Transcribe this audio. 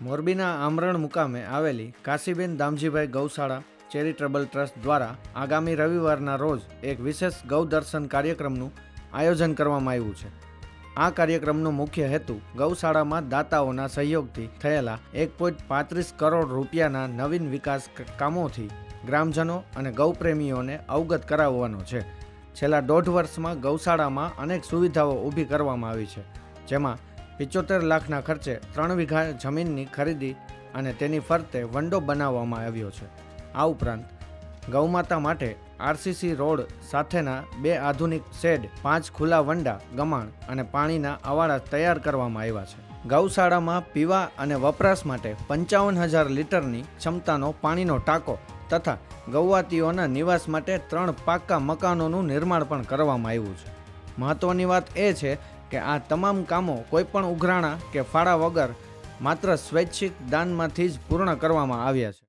મોરબીના આમરણ મુકામે આવેલી કાશીબેન દામજીભાઈ ગૌશાળા ચેરિટેબલ ટ્રસ્ટ દ્વારા આગામી રવિવારના રોજ એક વિશેષ ગૌ દર્શન કાર્યક્રમનું આયોજન કરવામાં આવ્યું છે. આ કાર્યક્રમનો મુખ્ય હેતુ ગૌશાળામાં દાતાઓના સહયોગથી થયેલા 1.35 કરોડ રૂપિયાના નવીન વિકાસ કામોથી ગ્રામજનો અને ગૌપ્રેમીઓને અવગત કરાવવાનો છે. છેલ્લા 1.5 વર્ષમાં ગૌશાળામાં અનેક સુવિધાઓ ઊભી કરવામાં આવી છે, જેમાં 75 લાખના ખર્ચે 3 વીઘા જમીનની ખરીદી અને તેની ફરતે વંડો બનાવવામાં આવ્યો છે. આ ઉપરાંત ગૌમાતા માટે આરસીસી રોડ સાથેના 2 આધુનિક શેડ, 5 ખુલ્લા વંડા, ગમાણ અને પાણીના અવાડા તૈયાર કરવામાં આવ્યા છે. ગૌશાળામાં પીવા અને વપરાશ માટે 55,000 લીટરની ક્ષમતાનો પાણીનો ટાંકો તથા ગૌવાતીઓના નિવાસ માટે 3 પાક્કા મકાનોનું નિર્માણ પણ કરવામાં આવ્યું છે. મહત્વની વાત એ છે કે આ તમામ કામો કોઈપણ ઉઘરાણા કે ફાળા વગર માત્ર સ્વૈચ્છિક દાનમાંથી જ પૂર્ણ કરવામાં આવ્યા છે.